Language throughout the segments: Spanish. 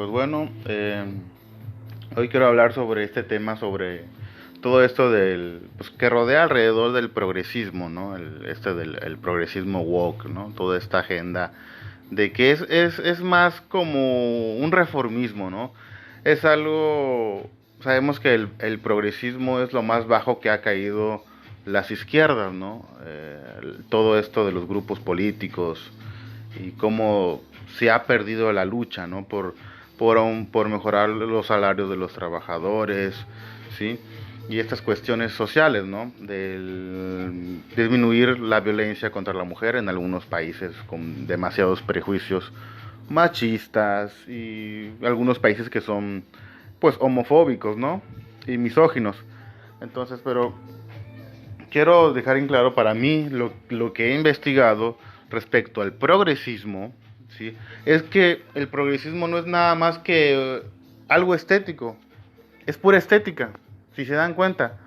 Pues bueno, hoy quiero hablar sobre este tema, sobre todo esto pues, que rodea alrededor del progresismo, ¿no? El progresismo woke, ¿no? Toda esta agenda de que es más como un reformismo, ¿no? Es algo, sabemos que el progresismo es lo más bajo que ha caído las izquierdas, ¿no? Todo esto de los grupos políticos y cómo se ha perdido la lucha, ¿no? Por mejorar los salarios de los trabajadores, ¿sí? Y estas cuestiones sociales, ¿no? Del disminuir la violencia contra la mujer en algunos países con demasiados prejuicios machistas y algunos países que son, pues, homofóbicos, ¿no? Y misóginos. Entonces, pero quiero dejar en claro para mí lo que he investigado respecto al progresismo, ¿sí? Es que el progresismo no es nada más que algo estético, es pura estética, si se dan cuenta,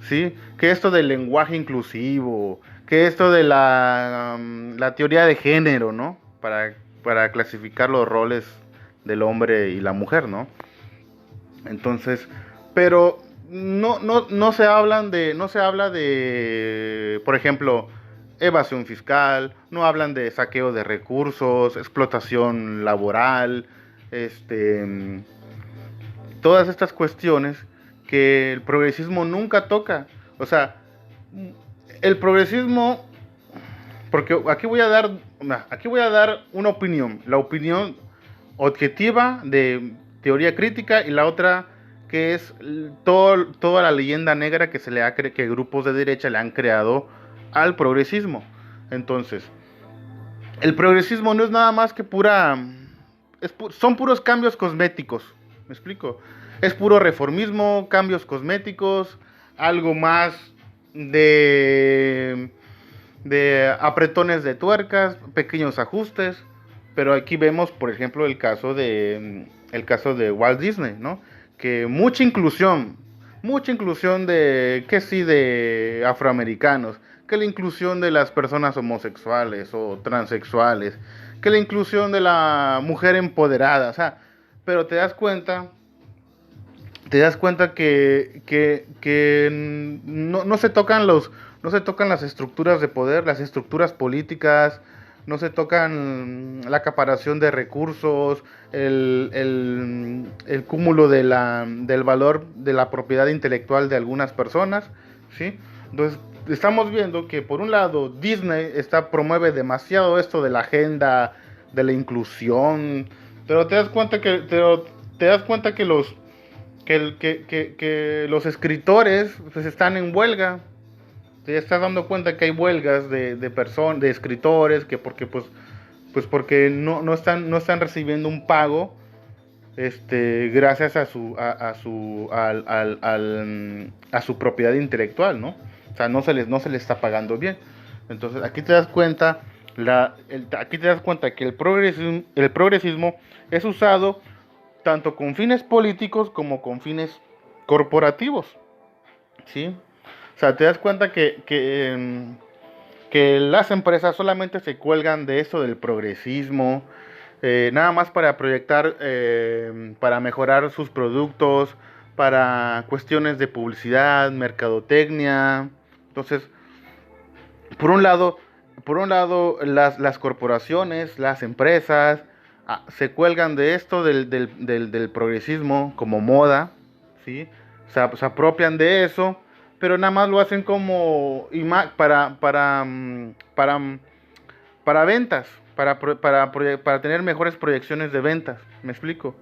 ¿sí? Que esto del lenguaje inclusivo, que esto de la teoría de género, ¿no? Para clasificar los roles del hombre y la mujer, ¿no? Entonces, pero no se habla de, por ejemplo, evasión fiscal, no hablan de saqueo de recursos, explotación laboral, este, todas estas cuestiones que el progresismo nunca toca. O sea, el progresismo, porque aquí voy a dar una opinión, la opinión objetiva de teoría crítica y la otra que es toda la leyenda negra que se le ha que grupos de derecha le han creado al progresismo. Entonces, el progresismo no es nada más que son puros cambios cosméticos. ¿Me explico? Es puro reformismo, cambios cosméticos, algo más de apretones de tuercas, pequeños ajustes, pero aquí vemos, por ejemplo, el caso de Walt Disney, ¿no? Que mucha inclusión de que sí de afroamericanos, que la inclusión de las personas homosexuales o transexuales, que la inclusión de la mujer empoderada, o sea, pero te das cuenta que no se tocan no se tocan las estructuras de poder, las estructuras políticas, no se tocan la acaparación de recursos, el cúmulo del valor de la propiedad intelectual de algunas personas, ¿sí? Entonces, estamos viendo que por un lado Disney promueve demasiado esto de la agenda de la inclusión, pero te das cuenta que los escritores pues están en huelga. Te estás dando cuenta que hay huelgas de escritores que porque no están recibiendo un pago gracias a su propiedad intelectual, ¿no? O sea, no se les está pagando bien. Entonces, aquí te das cuenta que el progresismo es usado tanto con fines políticos como con fines corporativos, ¿sí? O sea, te das cuenta que las empresas solamente se cuelgan de eso del progresismo, nada más para proyectar, para mejorar sus productos, para cuestiones de publicidad, mercadotecnia. Entonces, por un lado, las corporaciones, las empresas, se cuelgan de esto del progresismo como moda, ¿sí? Se apropian de eso, pero nada más lo hacen como para ventas, para tener mejores proyecciones de ventas. ¿Me explico?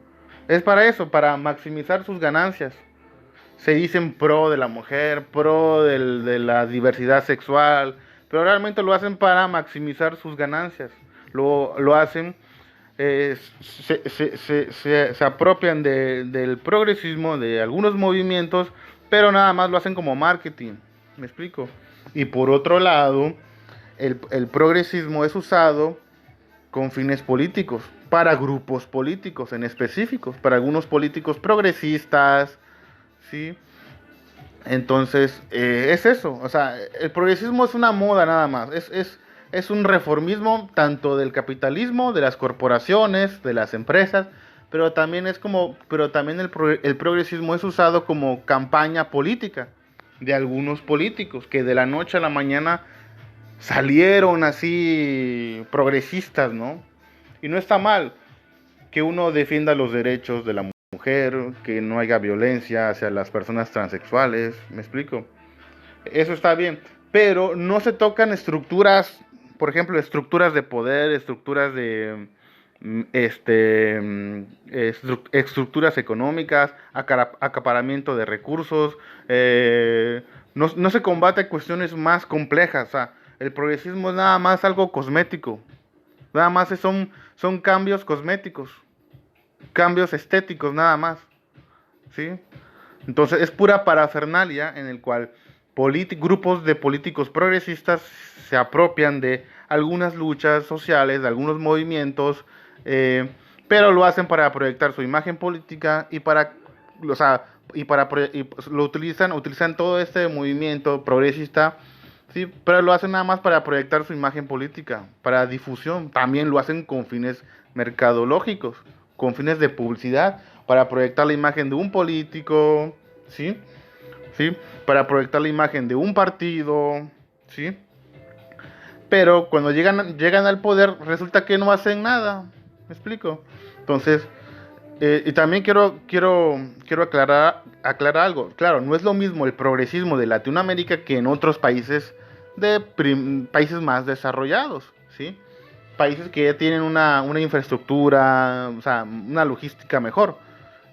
Es para eso, para maximizar sus ganancias. Se dicen pro de la mujer, de la diversidad sexual, pero realmente lo hacen para maximizar sus ganancias. Lo hacen, se apropian del progresismo, de algunos movimientos, pero nada más lo hacen como marketing. ¿Me explico? Y por otro lado, el progresismo es usado con fines políticos, para grupos políticos en específicos, para algunos políticos progresistas, ¿sí? Entonces, es eso, o sea, el progresismo es una moda nada más, es un reformismo tanto del capitalismo, de las corporaciones, de las empresas, pero también el progresismo es usado como campaña política de algunos políticos que de la noche a la mañana salieron así progresistas, ¿no? Y no está mal que uno defienda los derechos de la mujer, que no haya violencia hacia las personas transexuales, ¿me explico? Eso está bien, pero no se tocan estructuras, por ejemplo, estructuras de poder, estructuras de estructuras económicas, acaparamiento de recursos, no se combate cuestiones más complejas. O sea, el progresismo es nada más algo cosmético, nada más son cambios cosméticos, cambios estéticos nada más, ¿sí? Entonces es pura parafernalia en el cual grupos de políticos progresistas se apropian de algunas luchas sociales, de algunos movimientos, eh, pero lo hacen para proyectar su imagen política y para, o sea, lo utilizan todo este movimiento progresista, sí, pero lo hacen nada más para proyectar su imagen política, para difusión. También lo hacen con fines mercadológicos, con fines de publicidad, para proyectar la imagen de un político, ¿sí? ¿Sí? Para proyectar la imagen de un partido, ¿sí? Pero cuando llegan al poder resulta que no hacen nada, ¿me explico? Entonces, y también quiero aclarar algo. Claro, no es lo mismo el progresismo de Latinoamérica que en otros países países más desarrollados, ¿sí? Países que ya tienen una infraestructura, o sea, una logística mejor,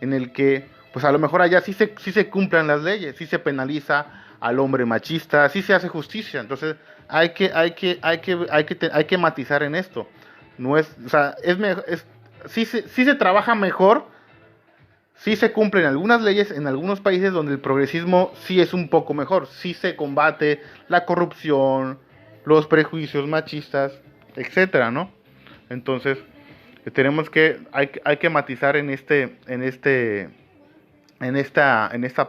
en el que, pues a lo mejor allá sí se cumplan las leyes, sí se penaliza al hombre machista, sí se hace justicia. Entonces, hay que matizar en esto. No es, o sea, sí se trabaja mejor, sí se cumplen algunas leyes en algunos países donde el progresismo sí es un poco mejor, sí se combate la corrupción, los prejuicios machistas, etcétera, ¿no? Entonces, hay que matizar en esta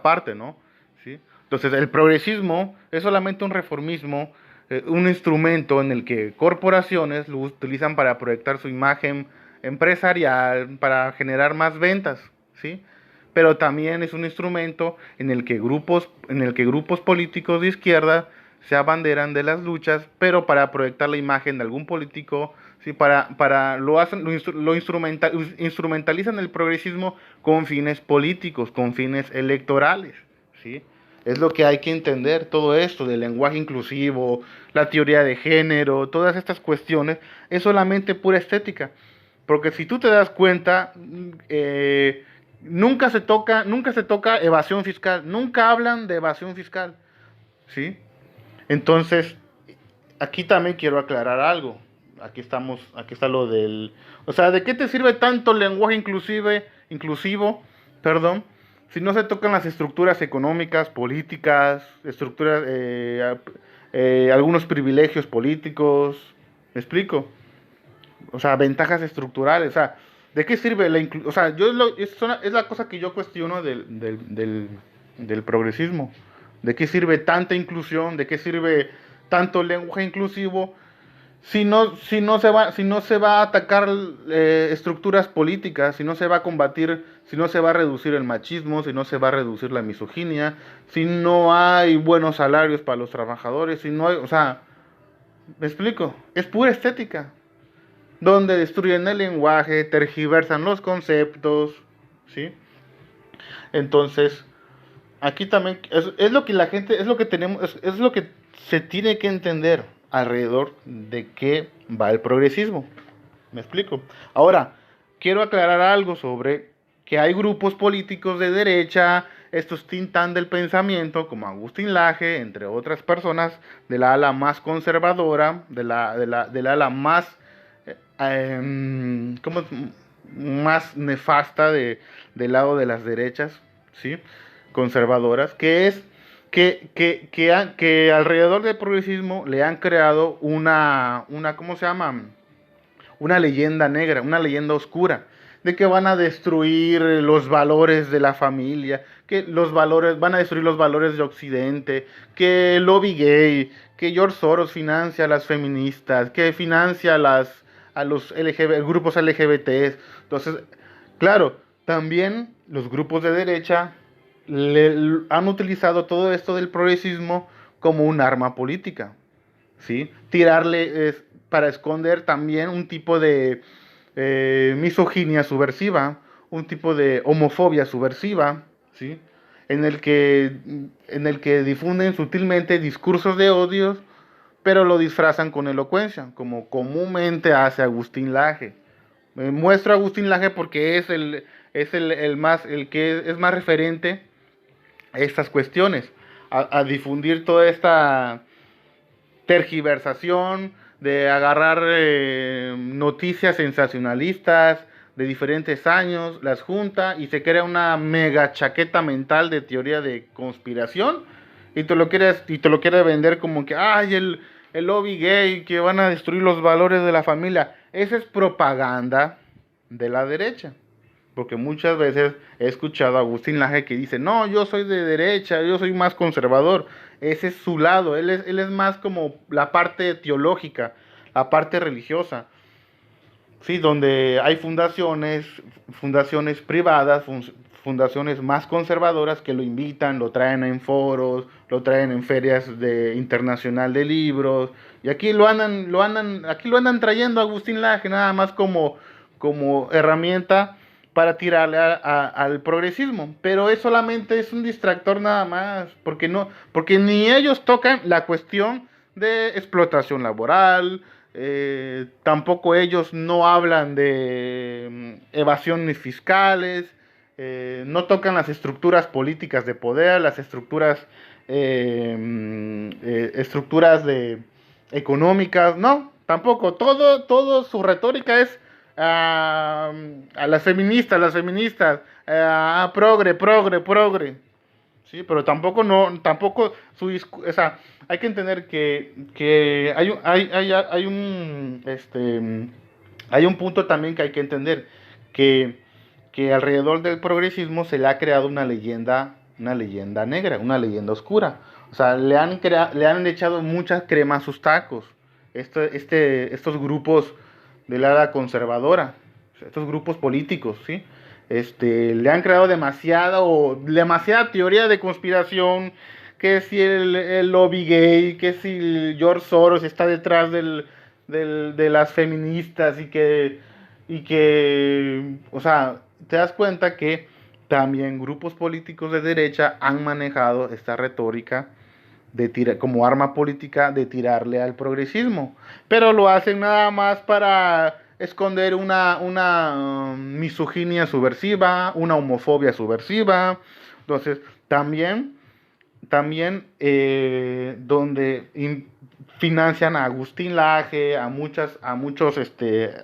parte, ¿no? ¿Sí? Entonces, el progresismo es solamente un reformismo, un instrumento en el que corporaciones lo utilizan para proyectar su imagen empresarial, para generar más ventas, ¿sí? Pero también es un instrumento en el que grupos políticos de izquierda se abanderan de las luchas, pero para proyectar la imagen de algún político, ¿sí? Instrumentalizan el progresismo con fines políticos, con fines electorales, ¿sí? Es lo que hay que entender, todo esto del lenguaje inclusivo, la teoría de género, todas estas cuestiones, es solamente pura estética. Porque si tú te das cuenta, nunca se toca evasión fiscal, nunca hablan de evasión fiscal, ¿sí? Entonces, aquí también quiero aclarar algo. Aquí está lo del, o sea, ¿de qué te sirve tanto el lenguaje inclusivo, perdón, si no se tocan las estructuras económicas, políticas, algunos privilegios políticos? ¿Me explico? O sea, ventajas estructurales, o sea, ¿de qué sirve o sea, es la cosa que yo cuestiono del progresismo. ¿De qué sirve tanta inclusión? ¿De qué sirve tanto lenguaje inclusivo? Si no se va a atacar estructuras políticas, si no se va a combatir, si no se va a reducir el machismo, si no se va a reducir la misoginia, si no hay buenos salarios para los trabajadores, si no hay, o sea, ¿me explico? Es pura estética, donde destruyen el lenguaje, tergiversan los conceptos, ¿sí? Entonces, aquí también es lo que la gente, es lo que tenemos, es lo que se tiene que entender alrededor de qué va el progresismo. ¿Me explico? Ahora, quiero aclarar algo sobre que hay grupos políticos de derecha, estos tintan del pensamiento, como Agustín Laje, entre otras personas, de la ala más conservadora, de la ala más, ¿cómo? Más nefasta del lado de las derechas, ¿sí? Conservadoras, que es que alrededor del progresismo le han creado ¿cómo se llama? Una leyenda negra, una leyenda oscura, de que van a destruir los valores de la familia, que van a destruir los valores de Occidente, que el lobby gay, que George Soros financia a las feministas, que financia a los grupos LGBT. Entonces, Claro, también los grupos de derecha han utilizado todo esto del progresismo como un arma política, ¿sí? Tirarle para esconder también un tipo de misoginia subversiva, un tipo de homofobia subversiva, ¿sí? En el que difunden sutilmente discursos de odios, pero lo disfrazan con elocuencia, como comúnmente hace Agustín Laje. Muestro a Agustín Laje porque el que es más referente a estas cuestiones, a difundir toda esta tergiversación, de agarrar noticias sensacionalistas de diferentes años, las junta y se crea una mega chaqueta mental de teoría de conspiración y te lo quiere vender como que ay el lobby gay que van a destruir los valores de la familia. Esa es propaganda de la derecha. Porque muchas veces he escuchado a Agustín Laje que dice, no, yo soy de derecha, yo soy más conservador. Ese es su lado, él es más como la parte teológica, la parte religiosa. Sí, donde hay fundaciones privadas, fundaciones más conservadoras que lo invitan, lo traen en foros, lo traen en ferias internacional de libros, y aquí lo andan trayendo a Agustín Laje nada más como herramienta para tirarle al progresismo, pero solamente es un distractor nada más, porque ni ellos tocan la cuestión de explotación laboral. Tampoco ellos no hablan de evasiones fiscales, no tocan las estructuras políticas de poder, las estructuras económicas, no, tampoco. Todo su retórica es a las feministas, progre, progre, progre. Sí, pero tampoco no, tampoco o sea, hay que entender que hay un punto también que hay que entender, que, que alrededor del progresismo se le ha creado una leyenda negra, una leyenda oscura. O sea, le han echado muchas cremas a sus tacos. Estos grupos del ala conservadora, estos grupos políticos, ¿sí? Le han creado demasiada teoría de conspiración, que si el lobby gay, que si George Soros está detrás de las feministas o sea, te das cuenta que también grupos políticos de derecha han manejado esta retórica como arma política de tirarle al progresismo, pero lo hacen nada más para esconder una misoginia subversiva, una homofobia subversiva. Entonces, también donde financian a Agustín Laje,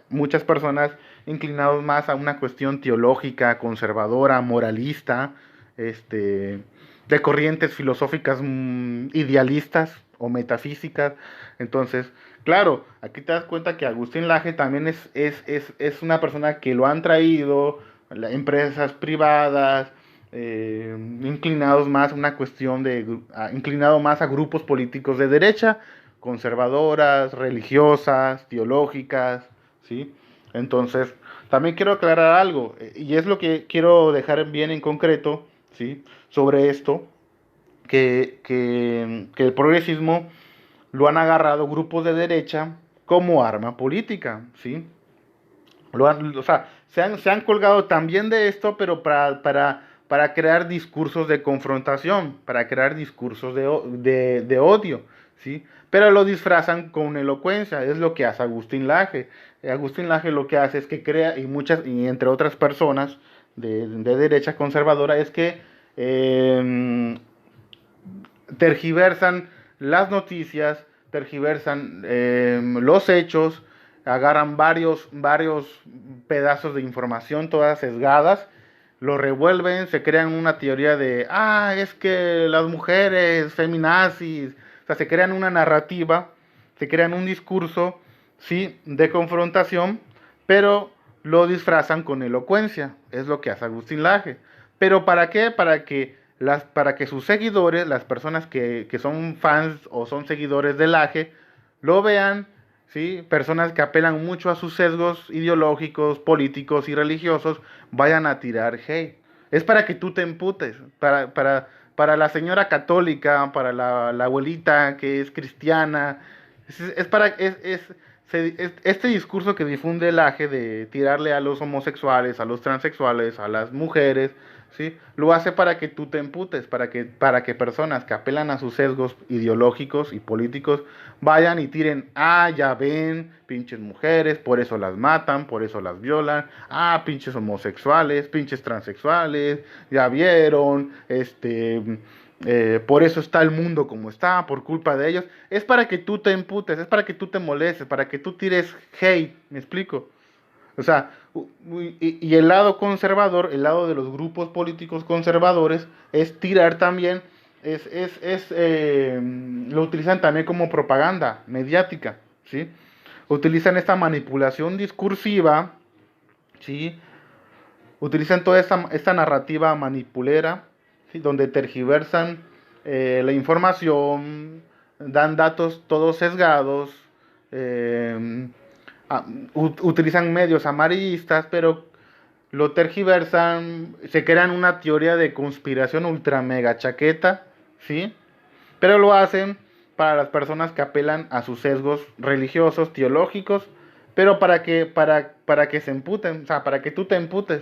muchas personas inclinados más a una cuestión teológica, conservadora, moralista, de corrientes filosóficas idealistas o metafísicas. Entonces, claro, aquí te das cuenta que Agustín Laje también es una persona que lo han traído empresas privadas, inclinados más a una cuestión inclinado más a grupos políticos de derecha, conservadoras, religiosas, teológicas, ¿sí? Entonces, también quiero aclarar algo, y es lo que quiero dejar bien en concreto, ¿sí? Sobre esto, que el progresismo lo han agarrado grupos de derecha como arma política, ¿sí? O sea, se han colgado también de esto, pero para crear discursos de confrontación, para crear discursos de odio, ¿sí? Pero lo disfrazan con elocuencia, es lo que hace Agustín Laje. Agustín Laje lo que hace es que crea, y entre otras personas de derecha conservadora, es que tergiversan las noticias, tergiversan los hechos, agarran varios pedazos de información, todas sesgadas, lo revuelven, se crean una teoría es que las mujeres feminazis, o sea, se crean una narrativa, se crean un discurso, sí, de confrontación, pero lo disfrazan con elocuencia, es lo que hace Agustín Laje. ¿Pero para qué? Para que sus seguidores, las personas que son fans o son seguidores de Laje, lo vean ¿sí? Personas que apelan mucho a sus sesgos ideológicos, políticos y religiosos, vayan a tirar hate. Es para que tú te emputes, para la señora católica, para la abuelita que es cristiana, es para, este discurso que difunde el AGE de tirarle a los homosexuales, a los transexuales, a las mujeres, ¿sí? Lo hace para que tú te emputes, para que personas que apelan a sus sesgos ideológicos y políticos vayan y tiren, ah, ya ven, pinches mujeres, por eso las matan, por eso las violan, ah, pinches homosexuales, pinches transexuales, ya vieron, por eso está el mundo como está, por culpa de ellos. Es para que tú te emputes, es para que tú te molestes, para que tú tires hate, ¿me explico? O sea, y el lado conservador, el lado de los grupos políticos conservadores, es tirar también, lo utilizan también como propaganda mediática, ¿sí? Utilizan esta manipulación discursiva, ¿sí? Utilizan toda esta narrativa manipulera, ¿sí? Donde tergiversan la información, dan datos todos sesgados, eh, utilizan medios amarillistas, pero lo tergiversan, se crean una teoría de conspiración ultra mega chaqueta, ¿sí? Pero lo hacen para las personas que apelan a sus sesgos religiosos, teológicos, pero para que se emputen, o sea, para que tú te emputes,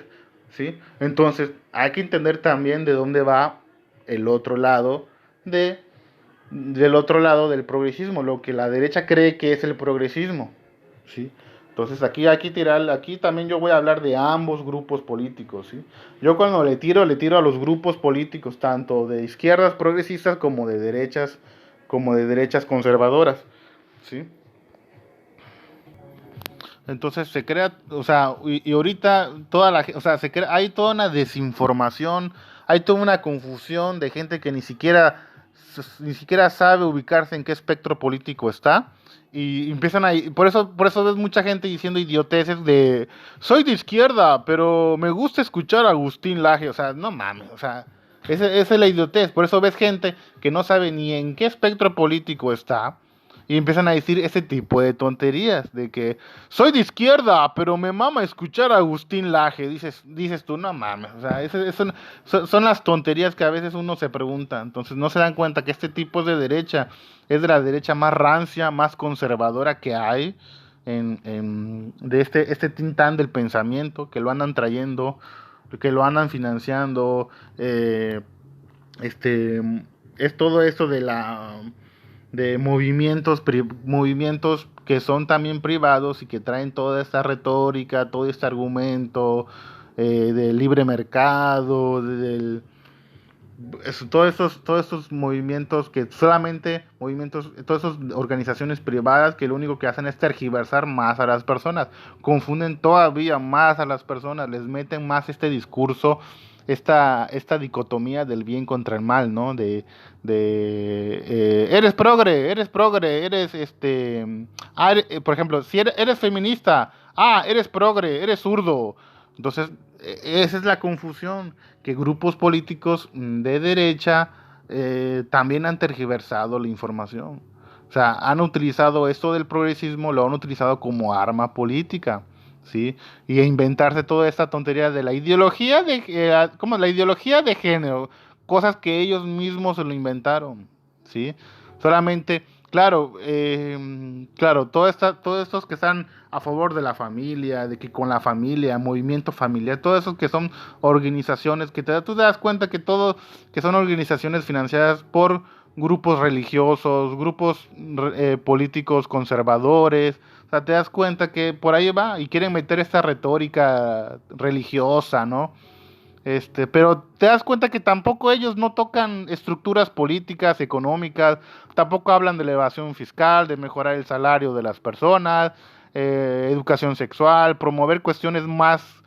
¿sí? Entonces, hay que entender también de dónde va el otro lado de, del otro lado del progresismo, lo que la derecha cree que es el progresismo, ¿sí? Entonces aquí también yo voy a hablar de ambos grupos políticos, ¿sí? Yo cuando le tiro a los grupos políticos, tanto de izquierdas progresistas como de derechas conservadoras, ¿sí? Entonces se crea, o sea, y ahorita o sea, hay toda una desinformación, hay toda una confusión de gente que ni siquiera sabe ubicarse en qué espectro político está y empiezan a, por eso ves mucha gente diciendo idioteces de soy de izquierda, pero me gusta escuchar a Agustín Laje, o sea, no mames, o sea, esa es la idiotez, por eso ves gente que no sabe ni en qué espectro político está y empiezan a decir ese tipo de tonterías, de que soy de izquierda, pero me mama escuchar a Agustín Laje. Dices tú, no mames. O sea, son las tonterías que a veces uno se pregunta. Entonces no se dan cuenta que este tipo es de derecha. Es de la derecha más rancia, más conservadora que hay. De este tintán del pensamiento, que lo andan trayendo, que lo andan financiando. Este, es todo esto de movimientos que son también privados y que traen toda esta retórica, todo este argumento del libre mercado, todos estos movimientos que solamente todas esas organizaciones privadas que lo único que hacen es tergiversar más a las personas, confunden todavía más a las personas, les meten más este discurso, esta dicotomía del bien contra el mal, ¿no? Eres progre, por ejemplo, si eres feminista, eres progre, eres zurdo. Entonces, esa es la confusión, que grupos políticos de derecha también han tergiversado la información. O sea, han utilizado esto del progresismo, lo han utilizado como arma política, ¿sí? Y a inventarse toda esta tontería de la ideología como la ideología de género, cosas que ellos mismos se lo inventaron, ¿sí? Solamente, claro, claro, todos estos que están a favor de la familia, de que con la familia, movimiento familiar, todos esos que son organizaciones que tú te das cuenta que son organizaciones financiadas por grupos religiosos, grupos políticos conservadores. O sea, te das cuenta que por ahí va y quieren meter esta retórica religiosa, ¿no? Pero te das cuenta que tampoco ellos no tocan estructuras políticas, económicas, tampoco hablan de elevación fiscal, de mejorar el salario de las personas, educación sexual, promover cuestiones más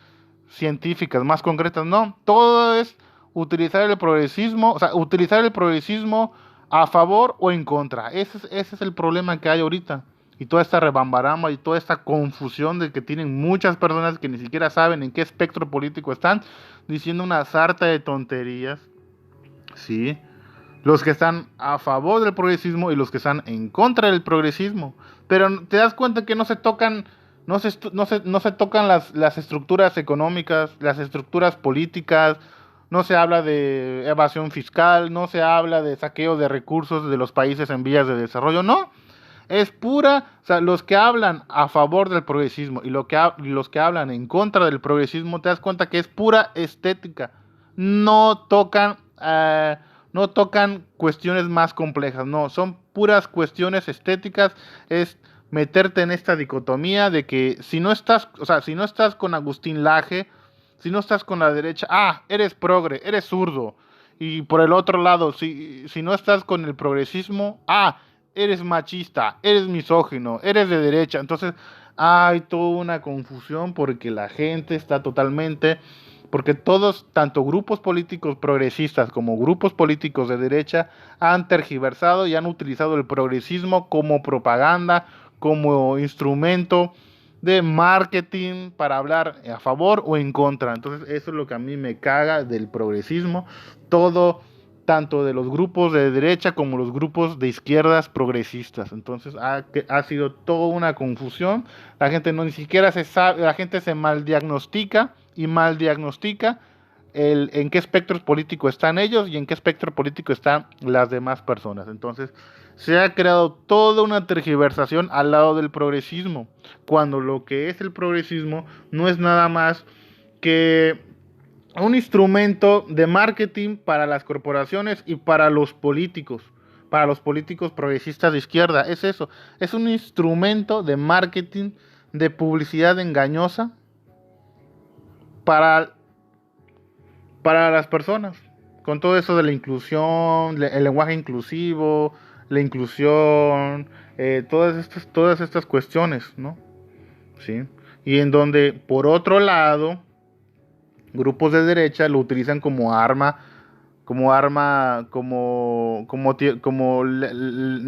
científicas, más concretas, no, todo es utilizar el progresismo, o sea, utilizar el progresismo a favor o en contra. Ese es el problema que hay ahorita. Y toda esta rebambaramba y toda esta confusión de que tienen muchas personas que ni siquiera saben en qué espectro político están, diciendo una sarta de tonterías, ¿sí? los que están a favor del progresismo y los que están en contra del progresismo. Pero te das cuenta que no se tocan, no se tocan las estructuras económicas, las estructuras políticas, no se habla de evasión fiscal, no se habla de saqueo de recursos de los países en vías de desarrollo, no. Es pura, o sea, los que hablan a favor del progresismo y los que hablan en contra del progresismo, te das cuenta que es pura estética. No tocan, no tocan cuestiones más complejas, no, son puras cuestiones estéticas. Es meterte en esta dicotomía de que si no estás, o sea, si no estás con Agustín Laje, si no estás con la derecha, eres progre, eres zurdo. Y por el otro lado, si no estás con el progresismo, eres machista, eres misógino, eres de derecha. Entonces hay toda una confusión porque la gente está totalmente, porque todos, tanto grupos políticos progresistas como grupos políticos de derecha, han tergiversado y han utilizado el progresismo como propaganda, como instrumento de marketing para hablar a favor o en contra. Entonces eso es lo que a mí me caga del progresismo. Todo, tanto de los grupos de derecha como los grupos de izquierdas progresistas. Entonces ha sido toda una confusión. La gente no ni siquiera se sabe, la gente se mal diagnostica en qué espectro político están ellos y en qué espectro político están las demás personas. Entonces se ha creado toda una tergiversación al lado del progresismo, cuando lo que es el progresismo no es nada más que un instrumento de marketing para las corporaciones y para los políticos progresistas de izquierda. Es eso, es un instrumento de marketing, de publicidad engañosa para, para las personas, con todo eso de la inclusión, el lenguaje inclusivo, la inclusión, todas estas cuestiones, ¿no? ¿Sí? Y en donde, por otro lado, grupos de derecha lo utilizan en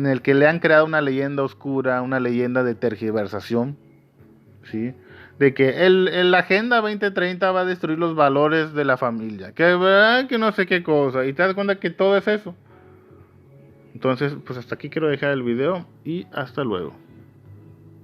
el que le han creado una leyenda oscura, una leyenda de tergiversación, ¿sí? De que la Agenda 2030 va a destruir los valores de la familia, que no sé qué cosa, y te das cuenta que todo es eso. Entonces, pues hasta aquí quiero dejar el video y hasta luego.